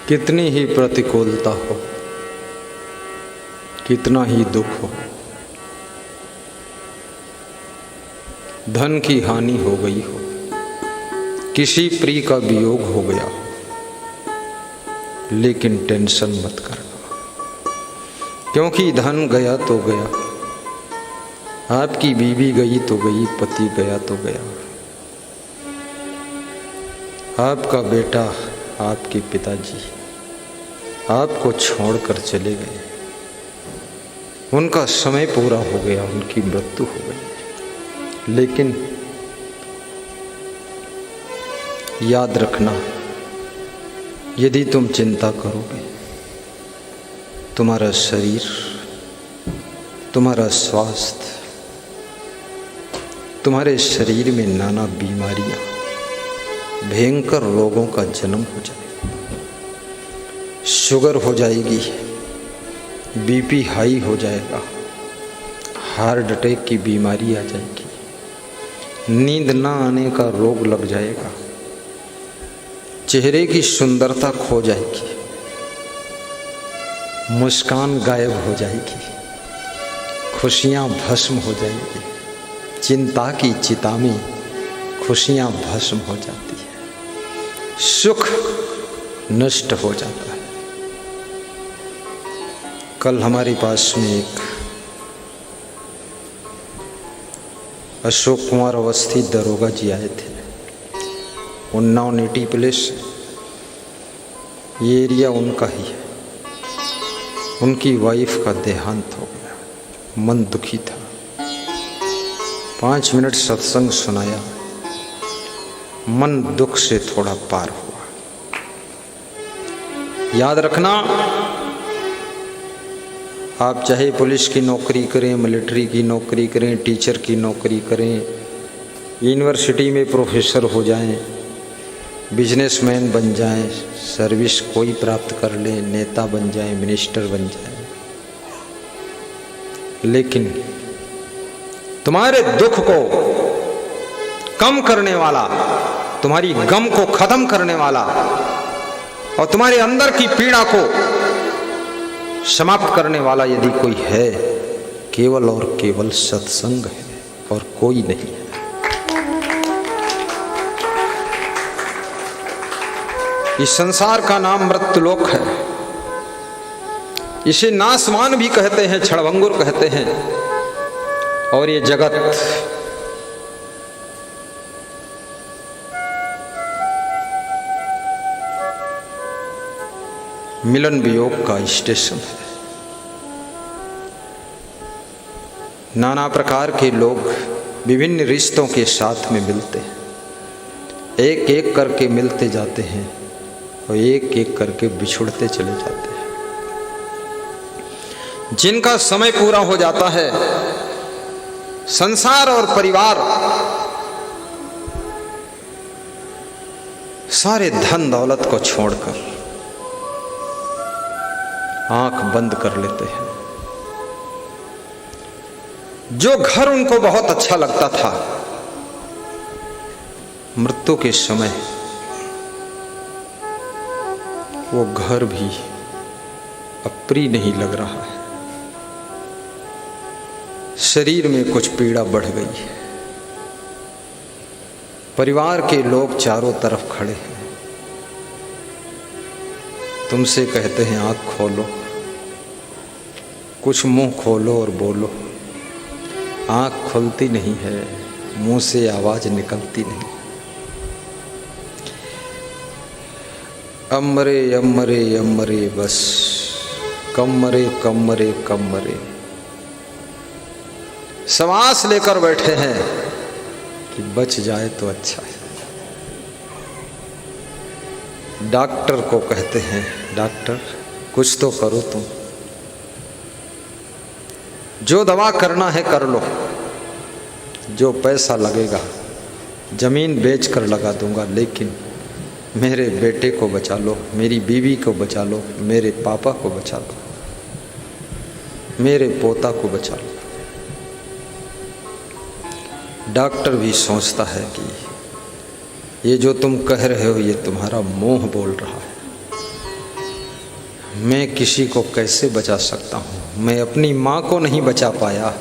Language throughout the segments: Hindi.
कितनी ही प्रतिकूलता हो, कितना ही दुख हो, धन की हानि हो गई हो, किसी प्रिय का वियोग हो गया हो, लेकिन टेंशन मत करना, क्योंकि धन गया तो गया, आपकी बीवी गई तो गई, पति गया तो गया, आपका बेटा, आपके पिताजी आपको छोड़कर चले गए, उनका समय पूरा हो गया, उनकी मृत्यु हो गई। लेकिन याद रखना, यदि तुम चिंता करोगे, तुम्हारा शरीर, तुम्हारा स्वास्थ्य, तुम्हारे शरीर में नाना बीमारियां, भयंकर रोगों का जन्म हो जाएगा। शुगर हो जाएगी, बीपी हाई हो जाएगा, हार्ट अटैक की बीमारी आ जाएगी, नींद ना आने का रोग लग जाएगा, चेहरे की सुंदरता खो जाएगी, मुस्कान गायब हो जाएगी, खुशियां भस्म हो जाएगी, चिंता की चिता में खुशियां भस्म हो जाती है, सुख नष्ट हो जाता है। कल हमारे पास में एक अशोक कुमार अवस्थी दरोगा जी आए थे, उन्नाव नेटी प्लेस, ये एरिया उनका ही है। उनकी वाइफ का देहांत हो गया, मन दुखी था। 5 मिनट सत्संग सुनाया, मन दुख से थोड़ा पार हुआ। याद रखना, आप चाहे पुलिस की नौकरी करें, मिलिट्री की नौकरी करें, टीचर की नौकरी करें, यूनिवर्सिटी में प्रोफेसर हो जाएं, बिजनेसमैन बन जाएं, सर्विस कोई प्राप्त कर लें, नेता बन जाएं, मिनिस्टर बन जाएं, लेकिन तुम्हारे दुख को कम करने वाला, तुम्हारी गम को खत्म करने वाला और तुम्हारे अंदर की पीड़ा को समाप्त करने वाला यदि कोई है, केवल और केवल सत्संग है और कोई नहीं है। इस संसार का नाम मृत्युलोक है, इसे नासमान भी कहते हैं, क्षणभंगुर कहते हैं, और ये जगत मिलन वियोग का स्टेशन है। नाना प्रकार के लोग विभिन्न रिश्तों के साथ में मिलते हैं, एक एक करके मिलते जाते हैं और एक एक करके बिछुड़ते चले जाते हैं। जिनका समय पूरा हो जाता है, संसार और परिवार, सारे धन दौलत को छोड़कर आंख बंद कर लेते हैं। जो घर उनको बहुत अच्छा लगता था, मृत्यु के समय वो घर भी अप्रिय नहीं लग रहा है, शरीर में कुछ पीड़ा बढ़ गई है। परिवार के लोग चारों तरफ खड़े हैं, तुमसे कहते हैं आँख खोलो, कुछ मुंह खोलो और बोलो। आँख खुलती नहीं है, मुंह से आवाज निकलती नहीं। अमरे अमरे अमरे बस, कम मरे कम मरे कम मरे। सांस लेकर बैठे हैं कि बच जाए तो अच्छा है। डॉक्टर को कहते हैं, डॉक्टर कुछ तो करो तुम, जो दवा करना है कर लो, जो पैसा लगेगा जमीन बेचकर लगा दूंगा, लेकिन मेरे बेटे को बचा लो, मेरी बीवी को बचा लो, मेरे पापा को बचा लो, मेरे पोता को बचा लो। डॉक्टर भी सोचता है कि ये जो तुम कह रहे हो ये तुम्हारा मोह बोल रहा है, मैं किसी को कैसे बचा सकता हूँ। मैं अपनी माँ को नहीं बचा पाया,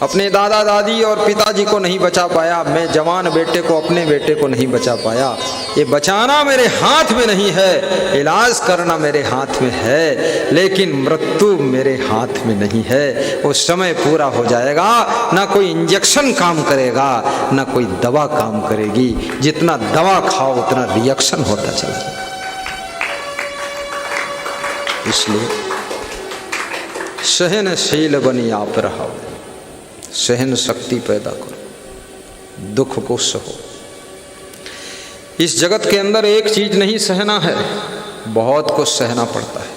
अपने दादा दादी और पिताजी को नहीं बचा पाया, मैं जवान बेटे को, अपने बेटे को नहीं बचा पाया। ये बचाना मेरे हाथ में नहीं है, इलाज करना मेरे हाथ में है, लेकिन मृत्यु मेरे हाथ में नहीं है। वो समय पूरा हो जाएगा, ना कोई इंजेक्शन काम करेगा, ना कोई दवा काम करेगी। जितना दवा खाओ उतना रिएक्शन होता चला जाएगा। इसलिए सहनशील बनी आप रहो, सहन शक्ति पैदा करो, दुख को सहो। इस जगत के अंदर एक चीज नहीं सहना है, बहुत कुछ सहना पड़ता है।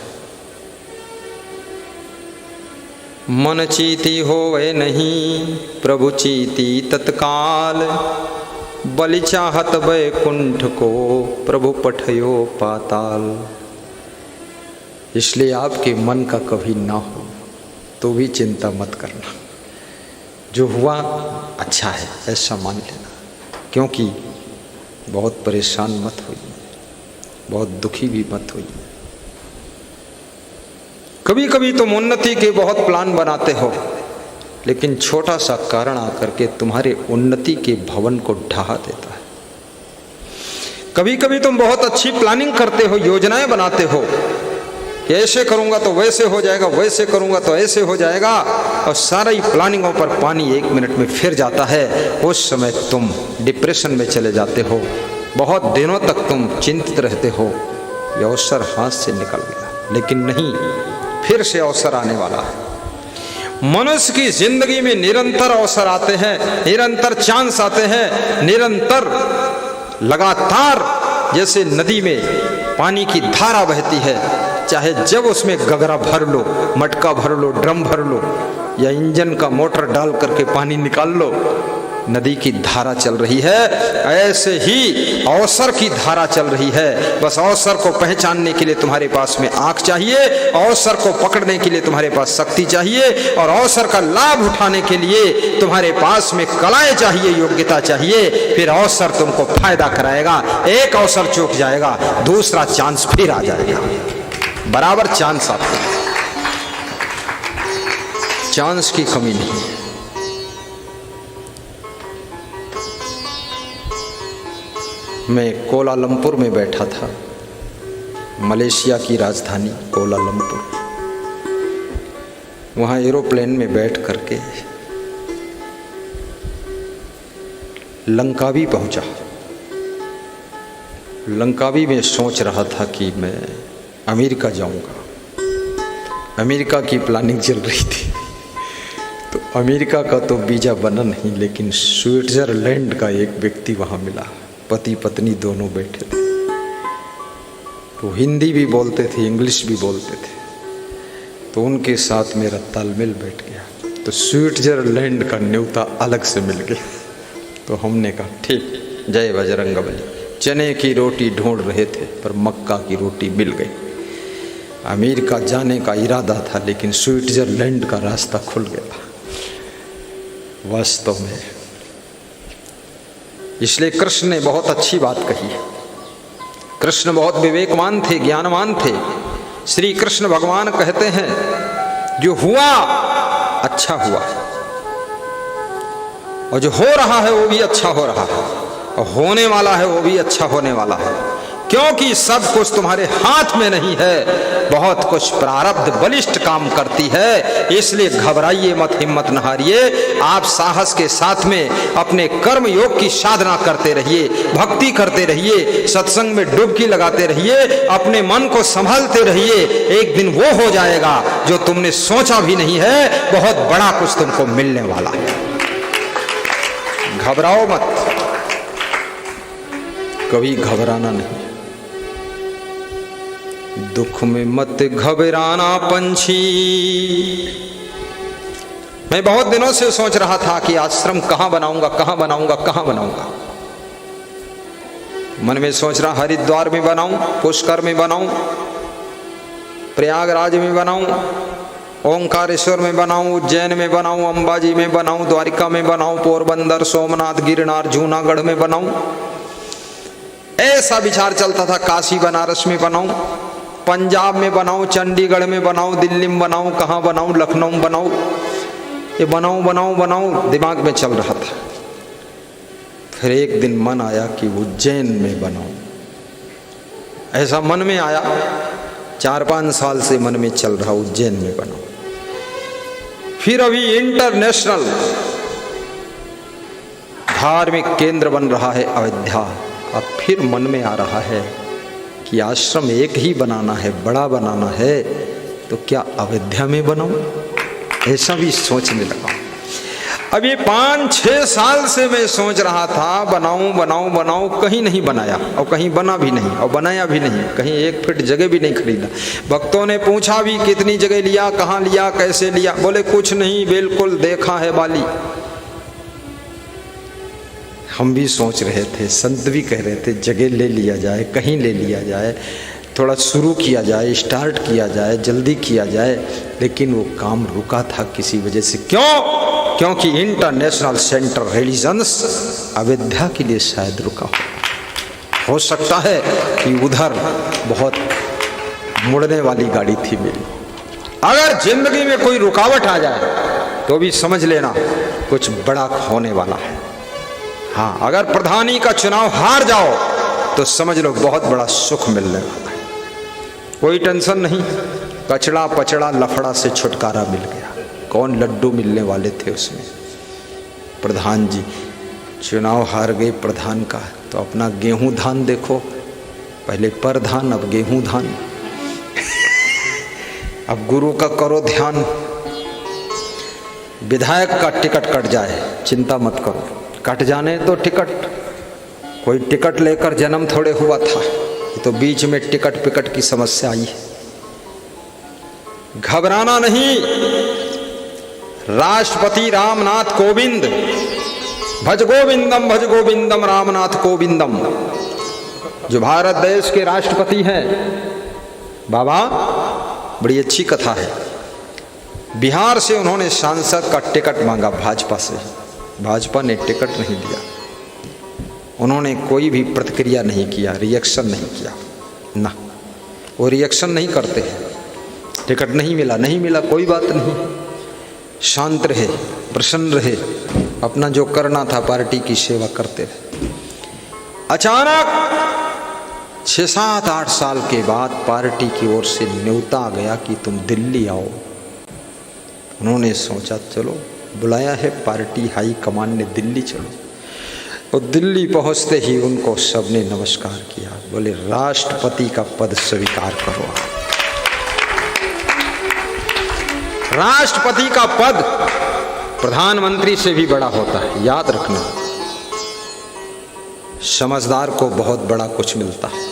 मन चीती होवे नहीं, प्रभु चीती तत्काल, बलि चाहत वैकुंठ को, प्रभु पठयो पाताल। इसलिए आपके मन का कभी ना हो तो भी चिंता मत करना, जो हुआ अच्छा है ऐसा मान लेना, क्योंकि बहुत परेशान मत होइए, बहुत दुखी भी मत होइए। कभी कभी तुम उन्नति के बहुत प्लान बनाते हो, लेकिन छोटा सा कारण आकर के तुम्हारे उन्नति के भवन को ढहा देता है। कभी कभी तुम बहुत अच्छी प्लानिंग करते हो, योजनाएं बनाते हो, ऐसे करूंगा तो वैसे हो जाएगा, वैसे करूंगा तो ऐसे हो जाएगा, और सारी प्लानिंगों पर पानी 1 मिनट में फिर जाता है। उस समय तुम डिप्रेशन में चले जाते हो, बहुत दिनों तक तुम चिंतित रहते हो, ये अवसर हाथ से निकल गया। लेकिन नहीं, फिर से अवसर आने वाला है। मनुष्य की जिंदगी में निरंतर अवसर आते हैं, निरंतर चांस आते हैं, निरंतर लगातार जैसे नदी में पानी की धारा बहती है, चाहे जब उसमें गगरा भर लो, मटका भर लो, ड्रम भर लो, या इंजन का मोटर डाल करके पानी निकाल लो, नदी की धारा चल रही है। ऐसे ही अवसर की धारा चल रही है। बस अवसर को पहचानने के लिए तुम्हारे पास में आंख चाहिए, अवसर को पकड़ने के लिए तुम्हारे पास शक्ति चाहिए, और अवसर का लाभ उठाने के लिए तुम्हारे पास में कलाएं चाहिए, योग्यता चाहिए। फिर अवसर तुमको फायदा कराएगा। एक अवसर चूक जाएगा, दूसरा चांस फिर आ जाएगा। बराबर चांस आते हैं, चांस की कमी नहीं है। मैं कोलालंपुर में बैठा था, मलेशिया की राजधानी कोलालंपुर। वहाँ एरोप्लेन में बैठ करके लंकावी पहुंचा। लंकावी में सोच रहा था कि मैं अमेरिका जाऊंगा। अमेरिका की प्लानिंग चल रही थी, तो अमेरिका का तो वीज़ा बना नहीं, लेकिन स्विट्जरलैंड का एक व्यक्ति वहाँ मिला। पति पत्नी दोनों बैठे थे, तो हिंदी भी बोलते थे, इंग्लिश भी बोलते थे, तो उनके साथ मेरा तालमेल बैठ गया। तो स्विट्जरलैंड का न्योता अलग से मिल गया। तो हमने कहा ठीक, जय बजरंगबली। चने की रोटी ढूंढ रहे थे, पर मक्का की रोटी मिल गई। अमेरिका जाने का इरादा था, लेकिन स्विट्जरलैंड का रास्ता खुल गया वास्तव में। इसलिए कृष्ण ने बहुत अच्छी बात कही। कृष्ण बहुत विवेकवान थे, ज्ञानवान थे। श्री कृष्ण भगवान कहते हैं, जो हुआ अच्छा हुआ, और जो हो रहा है वो भी अच्छा हो रहा है, और होने वाला है वो भी अच्छा होने वाला है। क्योंकि सब कुछ तुम्हारे हाथ में नहीं है, बहुत कुछ प्रारब्ध बलिष्ठ काम करती है। इसलिए घबराइए मत, हिम्मत न हारिए। आप साहस के साथ में अपने कर्म योग की साधना करते रहिए, भक्ति करते रहिए, सत्संग में डुबकी लगाते रहिए, अपने मन को संभालते रहिए। एक दिन वो हो जाएगा जो तुमने सोचा भी नहीं है, बहुत बड़ा कुछ तुमको मिलने वाला है। घबराओ मत, कभी घबराना नहीं। दुख में मत घबराना पंछी। मैं बहुत दिनों से सोच रहा था कि आश्रम कहाँ बनाऊंगा, कहाँ बनाऊंगा, कहाँ बनाऊंगा। मन में सोच रहा हरिद्वार में बनाऊं, पुष्कर में बनाऊं, प्रयागराज में बनाऊं, ओंकारेश्वर में बनाऊं, उज्जैन में बनाऊं, अंबाजी में बनाऊं, द्वारिका में बनाऊं, पोरबंदर, सोमनाथ, गिरनार, जूनागढ़ में बनाऊं। ऐसा विचार चलता था, काशी बनारस में बनाऊं। पंजाब में बनाऊं, चंडीगढ़ में बनाऊं, दिल्ली में बनाऊं, कहाँ बनाऊं, लखनऊ में बनाऊं, ये बनाऊं बनाऊं बनाऊं दिमाग में चल रहा था। फिर एक दिन मन आया कि उज्जैन में बनाऊं, ऐसा मन में आया। 4-5 साल से मन में चल रहा उज्जैन में बनाऊं। फिर अभी इंटरनेशनल धार्मिक केंद्र बन रहा है अयोध्या। अब फिर मन में आ रहा है कि आश्रम एक ही बनाना है, बड़ा बनाना है, तो क्या अयोध्या में बनाऊं? ऐसा भी सोचने लगा। अब ये 5-6 साल से मैं सोच रहा था बनाऊं बनाऊं बनाऊं, कहीं नहीं बनाया और कहीं बना भी नहीं और बनाया भी नहीं, कहीं 1 फीट जगह भी नहीं खरीदा। भक्तों ने पूछा भी कितनी जगह लिया, कहाँ लिया, कैसे लिया, बोले कुछ नहीं, बिल्कुल देखा है बाली। हम भी सोच रहे थे, संत भी कह रहे थे जगह ले लिया जाए, कहीं ले लिया जाए, थोड़ा शुरू किया जाए, स्टार्ट किया जाए, जल्दी किया जाए, लेकिन वो काम रुका था किसी वजह से। क्यों? क्योंकि इंटरनेशनल सेंटर रिलीजन्स अयोध्या के लिए शायद रुका हो सकता है कि उधर बहुत मुड़ने वाली गाड़ी थी मेरी। अगर जिंदगी में कोई रुकावट आ जाए तो भी समझ लेना कुछ बड़ा होने वाला है। हाँ, अगर प्रधानी का चुनाव हार जाओ तो समझ लो बहुत बड़ा सुख मिलने वाला है। कोई टेंशन नहीं, कचड़ा पचड़ा लफड़ा से छुटकारा मिल गया। कौन लड्डू मिलने वाले थे उसमें? प्रधान जी। चुनाव हार गए प्रधान का, तो अपना गेहूं धान देखो, पहले प्रधान अब गेहूं धान। अब गुरु का करो ध्यान। विधायक का टिकट कट जाए चिंता मत करो, कट जाने तो टिकट, कोई टिकट लेकर जन्म थोड़े हुआ था, ये तो बीच में टिकट पिकट की समस्या आई है। घबराना नहीं। राष्ट्रपति रामनाथ कोविंद, भज गोविंदम रामनाथ कोविंदम, जो भारत देश के राष्ट्रपति हैं। बाबा, बड़ी अच्छी कथा है। बिहार से उन्होंने सांसद का टिकट मांगा भाजपा से, भाजपा ने टिकट नहीं दिया। उन्होंने कोई भी प्रतिक्रिया नहीं किया, रिएक्शन नहीं किया ना, वो रिएक्शन नहीं करते हैं। टिकट नहीं मिला, नहीं मिला, कोई बात नहीं, शांत रहे, प्रसन्न रहे, अपना जो करना था पार्टी की सेवा करते रहे। अचानक 6-7-8 साल के बाद पार्टी की ओर से न्योता आ गया कि तुम दिल्ली आओ। उन्होंने सोचा चलो बुलाया है पार्टी हाई कमान ने, दिल्ली चलो। और दिल्ली पहुंचते ही उनको सबने नमस्कार किया, बोले राष्ट्रपति का पद स्वीकार करो। राष्ट्रपति का पद प्रधानमंत्री से भी बड़ा होता है, याद रखना। समझदार को बहुत बड़ा कुछ मिलता है।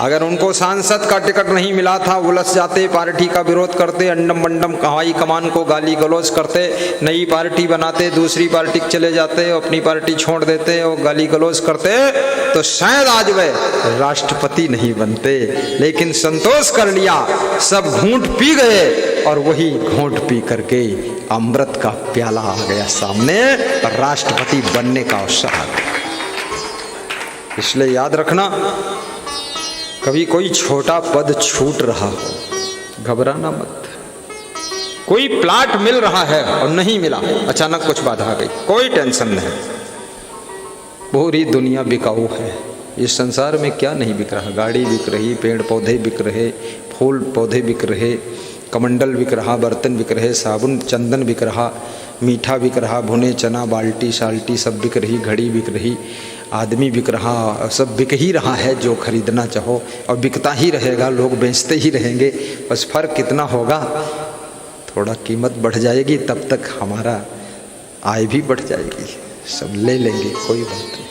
अगर उनको सांसद का टिकट नहीं मिला था, उलझ जाते, पार्टी का विरोध करते, अंडम मंडम हवाई कमान को गाली गलौज करते, नई पार्टी बनाते, दूसरी पार्टी चले जाते, अपनी पार्टी छोड़ देते और गाली गलौज करते, तो शायद आज वे राष्ट्रपति नहीं बनते। लेकिन संतोष कर लिया, सब घूंट पी गए और वही घूंट पी करके अमृत का प्याला आ गया सामने और राष्ट्रपति बनने का अवसर आ गया। इसलिए याद रखना, कभी कोई छोटा पद छूट रहा हो, घबराना मत। कोई प्लाट मिल रहा है और नहीं मिला, अचानक कुछ बाधा आ गई, कोई टेंशन नहीं। पूरी दुनिया बिकाऊ है। इस संसार में क्या नहीं बिक रहा? गाड़ी बिक रही, पेड़ पौधे बिक रहे, फूल पौधे बिक रहे, कमंडल बिक रहा, बर्तन बिक रहे, साबुन चंदन बिक रहा, मीठा बिक रहा, भुने चना, बाल्टी साल्टी सब बिक रही, घड़ी बिक रही, आदमी बिक रहा, सब बिक ही रहा है जो खरीदना चाहो, और बिकता ही रहेगा, लोग बेचते ही रहेंगे। बस फर्क कितना होगा, थोड़ा कीमत बढ़ जाएगी, तब तक हमारा आय भी बढ़ जाएगी, सब ले लेंगे, कोई बात नहीं,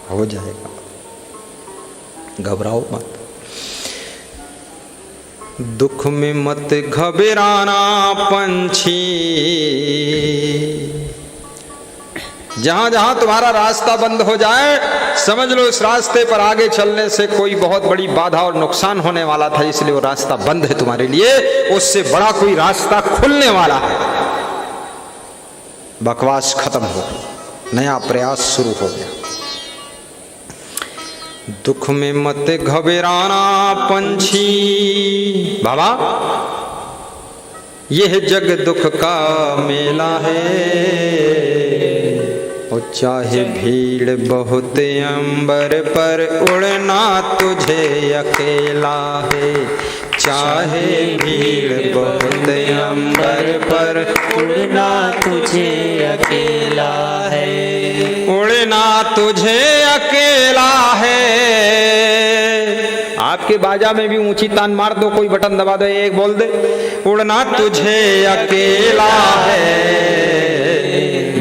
हो जाएगा, घबराओ मत। दुख में मत घबराना पंछी, जहां जहां तुम्हारा रास्ता बंद हो जाए समझ लो इस रास्ते पर आगे चलने से कोई बहुत बड़ी बाधा और नुकसान होने वाला था, इसलिए वो रास्ता बंद है तुम्हारे लिए, उससे बड़ा कोई रास्ता खुलने वाला है। बकवास खत्म हो, नया प्रयास शुरू हो गया। दुख में मत घबराना पंछी बाबा, यह जग दुख का मेला है। और चाहे भीड़ बहुत अंबर पर उड़ना तुझे अकेला है। चाहे भीड़ बहुत अंबर पर उड़ना तुझे अकेला है। उड़ना तुझे अकेला है। आपके बाजा में भी ऊंची तान मार दो, कोई बटन दबा दो, एक बोल दे उड़ना तुझे अकेला है।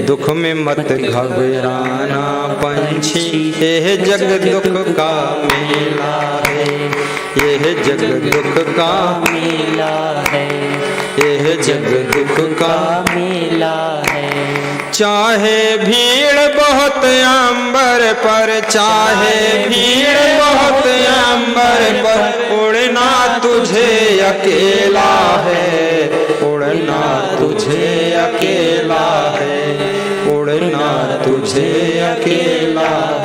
दुख में मत घबराना पंछी, यह जग दुख का मेला है। यह जग दुख का मेला है। यह जग दुख का मेला है। चाहे भीड़ बहुत अंबर पर, चाहे भीड़ बहुत अंबर पर उड़ना तुझे अकेला है। उड़ना तुझे अकेला है। उड़ना तुझे अकेला